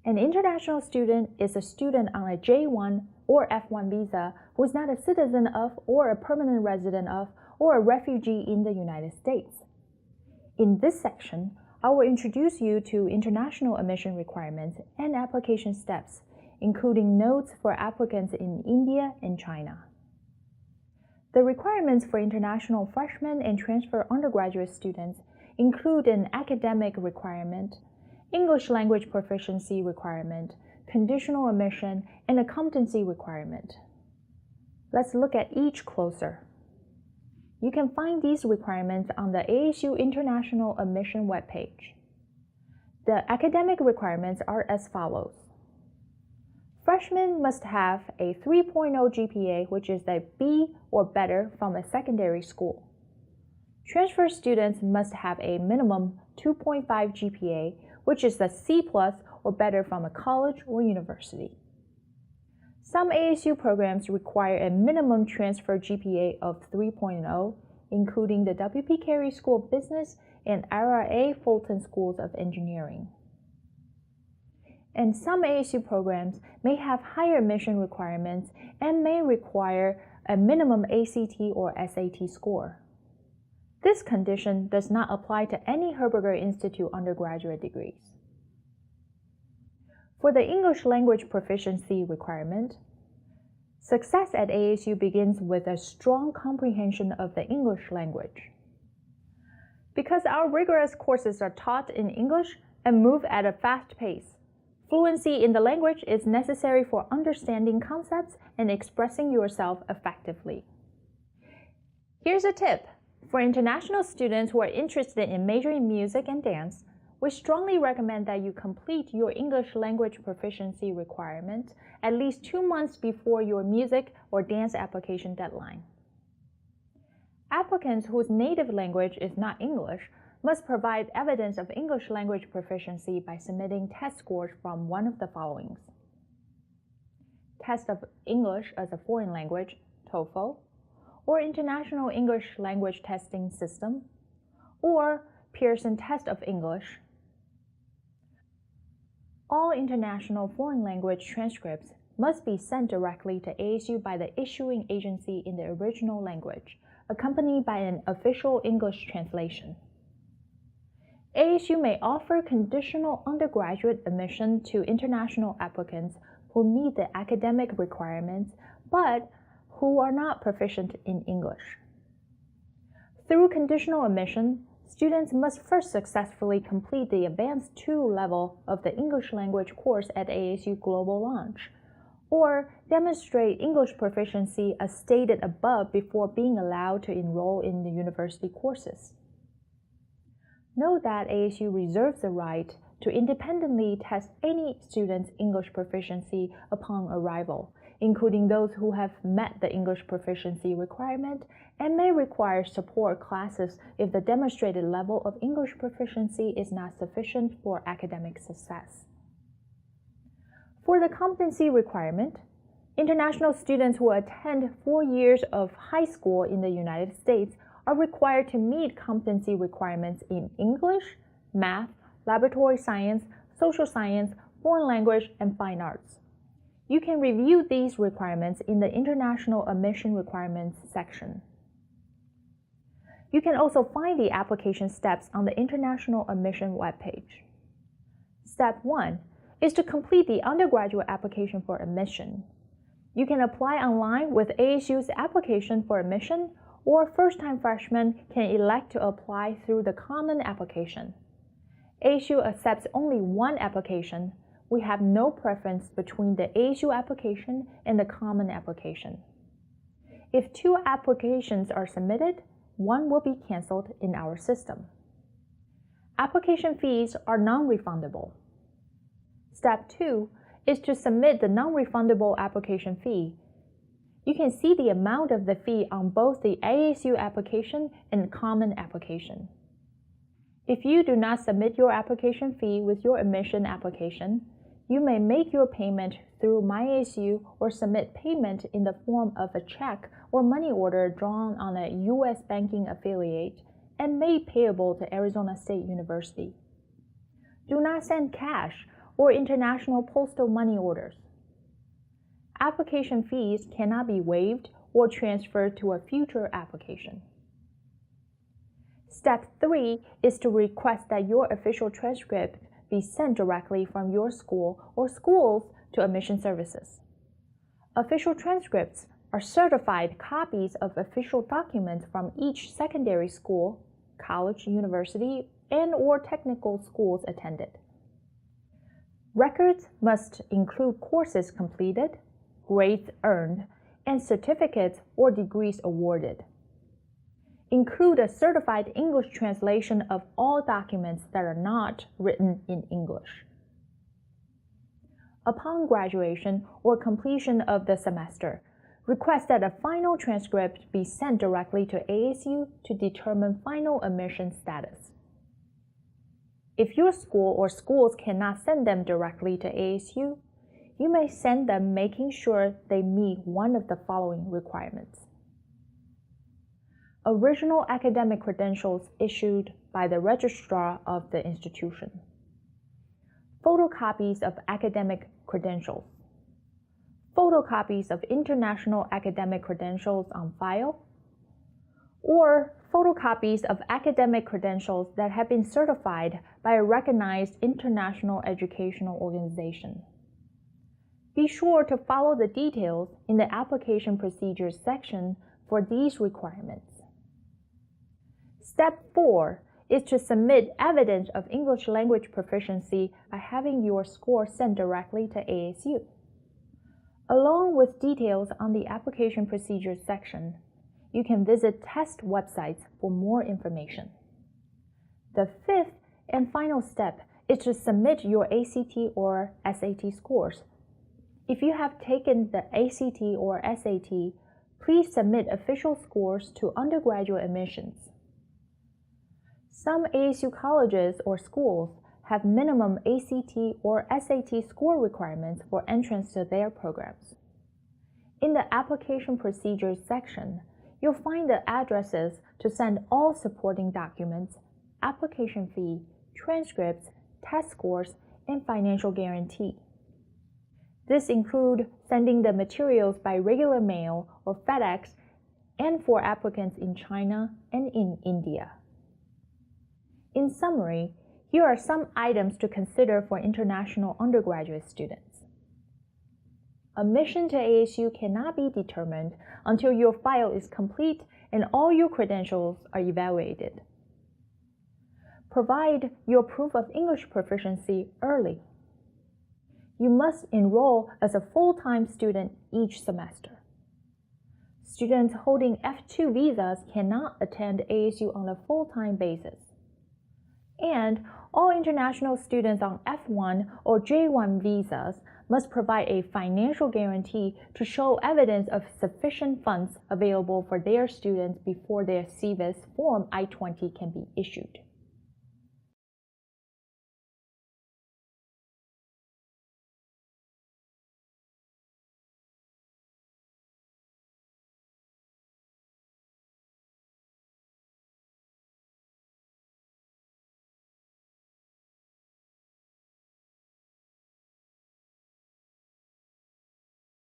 An international student is a student on a J1 or F1 visa who is not a citizen of or a permanent resident of or a refugee in the United States. In this section, I will introduce you to international admission requirements and application steps, including notes for applicants in India and China. The requirements for international freshmen and transfer undergraduate students include an academic requirement, English language proficiency requirement, conditional admission, and a competency requirement. Let's look at each closer. You can find these requirements on the ASU International Admission webpage. The academic requirements are as follows. Freshmen must have a 3.0 GPA, which is a B or better from a secondary school. Transfer students must have a minimum 2.5 GPA, which is a C+ or better from a college or university. Some ASU programs require a minimum transfer GPA of 3.0, including the W.P. Carey School of Business and Ira A. Fulton Schools of Engineering. And some ASU programs may have higher admission requirements and may require a minimum ACT or SAT score. This condition does not apply to any Herberger Institute undergraduate degrees. For the English language proficiency requirement, success at ASU begins with a strong comprehension of the English language. Because our rigorous courses are taught in English and move at a fast pace, fluency in the language is necessary for understanding concepts and expressing yourself effectively. Here's a tip. For international students who are interested in majoring in music and dance, we strongly recommend that you complete your English language proficiency requirement at least 2 months before your music or dance application deadline. Applicants whose native language is not English must provide evidence of English language proficiency by submitting test scores from one of the followings: Test of English as a Foreign Language, TOEFL, or International English Language Testing System, or Pearson Test of English. All international foreign language transcripts must be sent directly to ASU by the issuing agency in the original language, accompanied by an official English translation. ASU may offer conditional undergraduate admission to international applicants who meet the academic requirements, but who are not proficient in English. Through conditional admission, students must first successfully complete the Advanced 2 level of the English language course at ASU Global Launch, or demonstrate English proficiency as stated above before being allowed to enroll in the university courses. Note that ASU reserves the right to independently test any student's English proficiency upon arrival, including those who have met the English proficiency requirement and may require support classes if the demonstrated level of English proficiency is not sufficient for academic success. For the competency requirement, international students who attend 4 years of high school in the United States are required to meet competency requirements in English, math, laboratory science, social science, foreign language, and fine arts. You can review these requirements in the International Admission Requirements section. You can also find the application steps on the International Admission webpage. Step 1 is to complete the undergraduate application for admission. You can apply online with ASU's application for admission, or first-time freshmen can elect to apply through the common application. ASU accepts only one application. We have no preference between the ASU application and the common application. If 2 applications are submitted, one will be canceled in our system. Application fees are non-refundable. Step 2 is to submit the non-refundable application fee. You can see the amount of the fee on both the ASU application and common application. If you do not submit your application fee with your admission application, you may make your payment through MyASU or submit payment in the form of a check or money order drawn on a U.S. banking affiliate and made payable to Arizona State University. Do not send cash or international postal money orders. Application fees cannot be waived or transferred to a future application. Step 3 is to request that your official transcript be sent directly from your school or schools to admission services. Official transcripts are certified copies of official documents from each secondary school, college, university, and/or technical schools attended. Records must include courses completed, grades earned, and certificates or degrees awarded. Include a certified English translation of all documents that are not written in English. Upon graduation or completion of the semester, request that a final transcript be sent directly to ASU to determine final admission status. If your school or schools cannot send them directly to ASU, you may send them making sure they meet one of the following requirements. Original academic credentials issued by the registrar of the institution. Photocopies of academic credentials. Photocopies of international academic credentials on file, or photocopies of academic credentials that have been certified by a recognized international educational organization. Be sure to follow the details in the application procedures section for these requirements. Step 4 is to submit evidence of English language proficiency by having your score sent directly to ASU. Along with details on the application procedures section, you can visit test websites for more information. The 5th and final step is to submit your ACT or SAT scores. If you have taken the ACT or SAT, please submit official scores to undergraduate admissions. Some ASU colleges or schools have minimum ACT or SAT score requirements for entrance to their programs. In the application procedures section, you'll find the addresses to send all supporting documents, application fee, transcripts, test scores, and financial guarantee. This includes sending the materials by regular mail or FedEx and for applicants in China and in India. In summary, here are some items to consider for international undergraduate students. Admission to ASU cannot be determined until your file is complete and all your credentials are evaluated. Provide your proof of English proficiency early. You must enroll as a full-time student each semester. Students holding F2 visas cannot attend ASU on a full-time basis. And all international students on F1 or J1 visas must provide a financial guarantee to show evidence of sufficient funds available for their students before their CVIS Form I-20 can be issued.